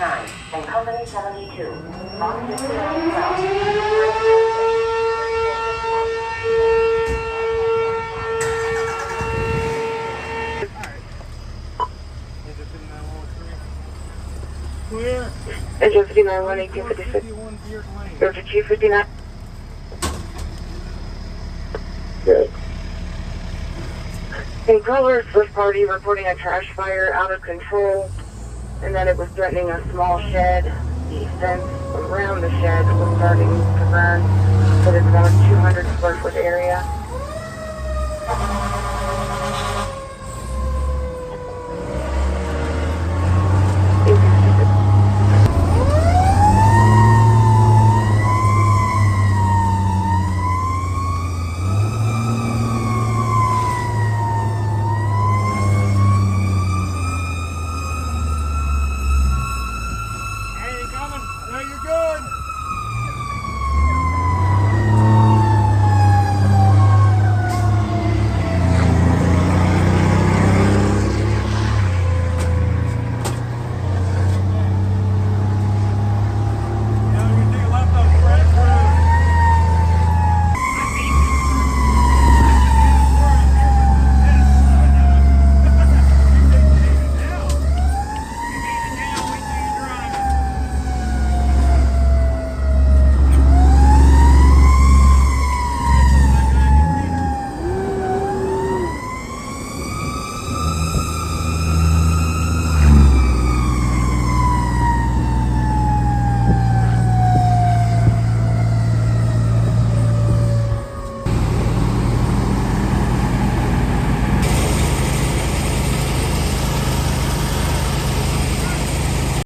39 and Company 72. Long distance south. Engine 59, 1856. Go to 259. Good. Controller Swift Party reporting a trash fire out of control, and that it was threatening a small shed. The fence around the shed was starting to burn, but it's about a 200 square foot area.